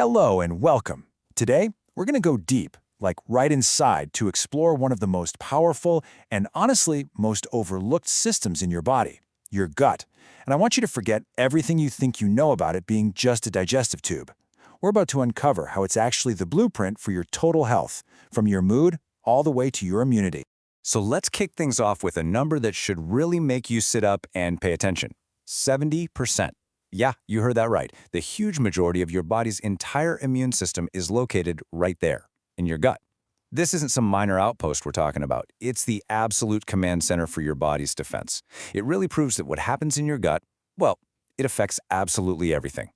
Hello and welcome. Today, we're going to go deep, like right inside, to explore one of the most powerful and honestly most overlooked systems in your body, your gut. And I want you to forget everything you think you know about it being just a digestive tube. We're about to uncover how it's actually the blueprint for your total health, from your mood all the way to your immunity. So let's kick things off with a number that should really make you sit up and pay attention. 70%. Yeah, you heard that right. The huge majority of your body's entire immune system is located right there, in your gut. This isn't some minor outpost we're talking about. It's the absolute command center for your body's defense. It really proves that what happens in your gut, well, it affects absolutely everything.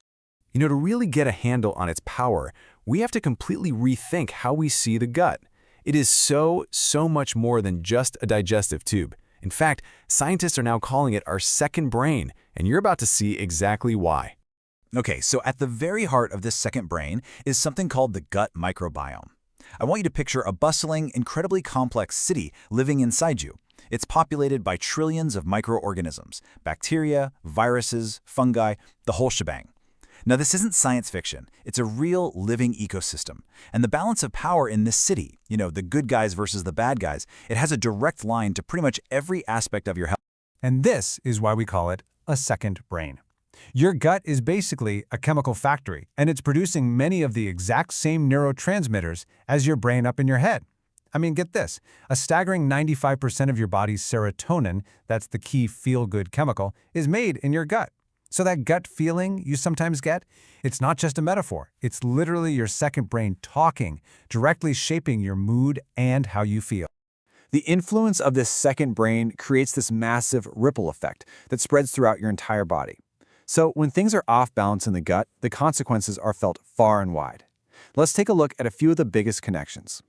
To really get a handle on its power, we have to completely rethink how we see the gut. It is so much more than just a digestive tube. In fact, scientists are now calling it our second brain, and you're about to see exactly why. Okay, so at the very heart of this second brain is something called the gut microbiome. I want you to picture a bustling, incredibly complex city living inside you. It's populated by trillions of microorganisms, bacteria, viruses, fungi, the whole shebang. Now, this isn't science fiction. It's a real living ecosystem. And the balance of power in this city, the good guys versus the bad guys, it has a direct line to pretty much every aspect of your health. And this is why we call it a second brain. Your gut is basically a chemical factory, and it's producing many of the exact same neurotransmitters as your brain up in your head. I mean, get this, a staggering 95% of your body's serotonin, that's the key feel-good chemical, is made in your gut. So that gut feeling you sometimes get, it's not just a metaphor. It's literally your second brain talking, directly shaping your mood and how you feel. The influence of this second brain creates this massive ripple effect that spreads throughout your entire body. So when things are off balance in the gut, the consequences are felt far and wide. Let's take a look at a few of the biggest connections.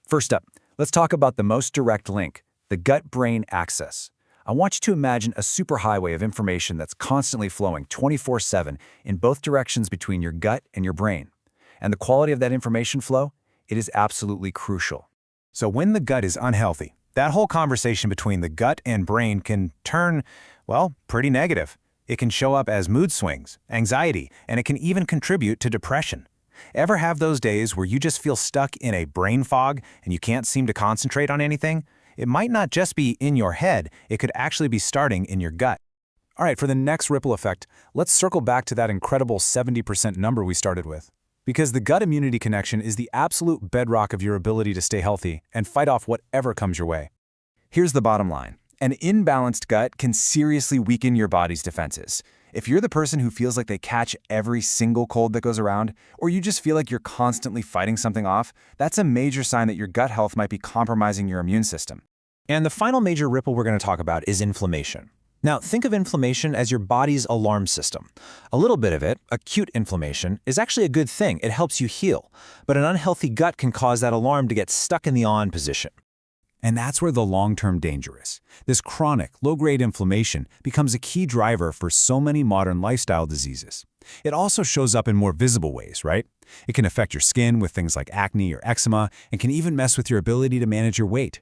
First up, let's talk about the most direct link, the gut-brain axis. I want you to imagine a superhighway of information that's constantly flowing 24/7 in both directions between your gut and your brain. And the quality of that information flow, it is absolutely crucial. So when the gut is unhealthy, that whole conversation between the gut and brain can turn, well, pretty negative. It can show up as mood swings, anxiety, and it can even contribute to depression. Ever have those days where you just feel stuck in a brain fog and you can't seem to concentrate on anything? It might not just be in your head, it could actually be starting in your gut. All right, for the next ripple effect, let's circle back to that incredible 70% number we started with. Because the gut-immunity connection is the absolute bedrock of your ability to stay healthy and fight off whatever comes your way. Here's the bottom line. An imbalanced gut can seriously weaken your body's defenses. If you're the person who feels like they catch every single cold that goes around, or you just feel like you're constantly fighting something off, that's a major sign that your gut health might be compromising your immune system. And the final major ripple we're going to talk about is inflammation. Now, think of inflammation as your body's alarm system. A little bit of it, acute inflammation, is actually a good thing. It helps you heal. But an unhealthy gut can cause that alarm to get stuck in the on position. And that's where the long-term danger is. This chronic, low-grade inflammation becomes a key driver for so many modern lifestyle diseases. It also shows up in more visible ways, right? It can affect your skin with things like acne or eczema, and can even mess with your ability to manage your weight.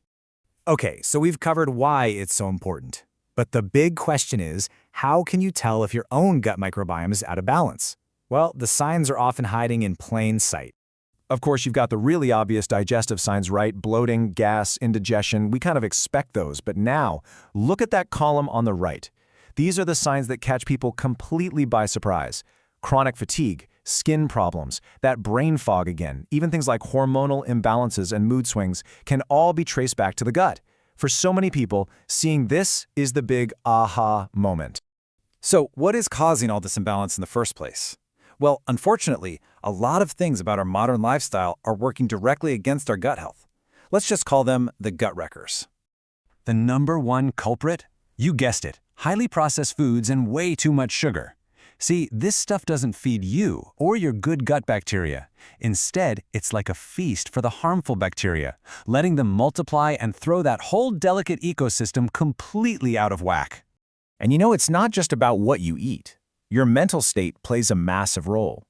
Okay, so we've covered why it's so important. But the big question is, how can you tell if your own gut microbiome is out of balance? Well, the signs are often hiding in plain sight. Of course, you've got the really obvious digestive signs, right? Bloating, gas, indigestion. We kind of expect those. But now, look at that column on the right. These are the signs that catch people completely by surprise. Chronic fatigue, skin problems, that brain fog again, even things like hormonal imbalances and mood swings can all be traced back to the gut. For so many people, seeing this is the big aha moment. So, what is causing all this imbalance in the first place? Well, unfortunately, a lot of things about our modern lifestyle are working directly against our gut health. Let's just call them the gut wreckers. The number one culprit? You guessed it, highly processed foods and way too much sugar. See, this stuff doesn't feed you or your good gut bacteria. Instead, it's like a feast for the harmful bacteria, letting them multiply and throw that whole delicate ecosystem completely out of whack. And it's not just about what you eat. Your mental state plays a massive role.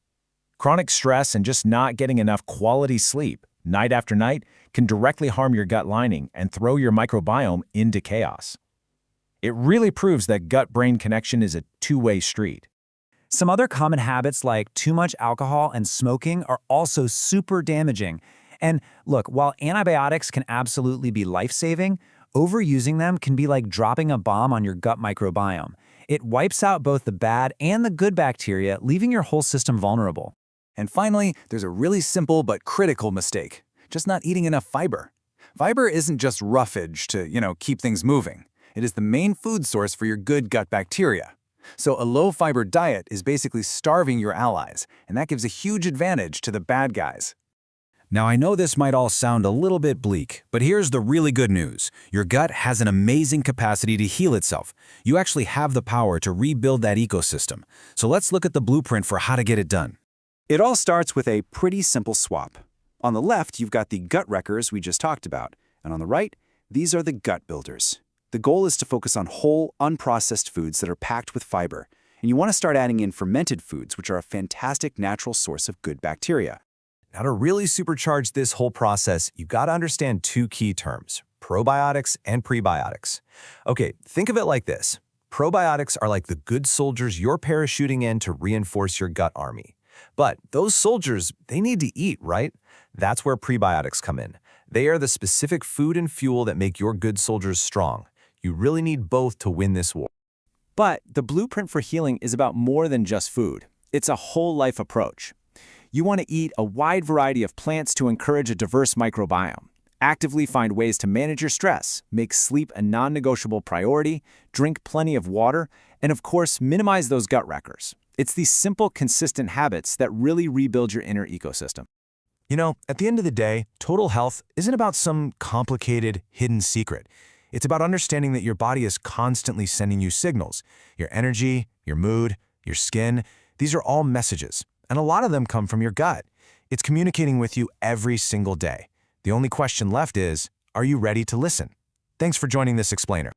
Chronic stress and just not getting enough quality sleep, night after night, can directly harm your gut lining and throw your microbiome into chaos. It really proves that gut-brain connection is a two-way street. Some other common habits like too much alcohol and smoking are also super damaging. And look, while antibiotics can absolutely be life-saving, overusing them can be like dropping a bomb on your gut microbiome. It wipes out both the bad and the good bacteria, leaving your whole system vulnerable. And finally, there's a really simple but critical mistake: just not eating enough fiber. Fiber isn't just roughage to, keep things moving. It is the main food source for your good gut bacteria. So a low-fiber diet is basically starving your allies, and that gives a huge advantage to the bad guys. Now, I know this might all sound a little bit bleak, but here's the really good news. Your gut has an amazing capacity to heal itself. You actually have the power to rebuild that ecosystem. So let's look at the blueprint for how to get it done. It all starts with a pretty simple swap. On the left, you've got the gut wreckers we just talked about, and on the right, these are the gut builders. The goal is to focus on whole, unprocessed foods that are packed with fiber, and you want to start adding in fermented foods, which are a fantastic natural source of good bacteria. Now, to really supercharge this whole process, you got to understand two key terms: probiotics and prebiotics. Okay, think of it like this. Probiotics are like the good soldiers you're parachuting in to reinforce your gut army. But those soldiers, they need to eat, right? That's where prebiotics come in. They are the specific food and fuel that make your good soldiers strong. You really need both to win this war. But the blueprint for healing is about more than just food. It's a whole life approach. You want to eat a wide variety of plants to encourage a diverse microbiome. Actively find ways to manage your stress, make sleep a non-negotiable priority, drink plenty of water, and of course, minimize those gut wreckers. It's these simple, consistent habits that really rebuild your inner ecosystem. At the end of the day, total health isn't about some complicated, hidden secret. It's about understanding that your body is constantly sending you signals. Your energy, your mood, your skin, these are all messages, and a lot of them come from your gut. It's communicating with you every single day. The only question left is, are you ready to listen? Thanks for joining this explainer.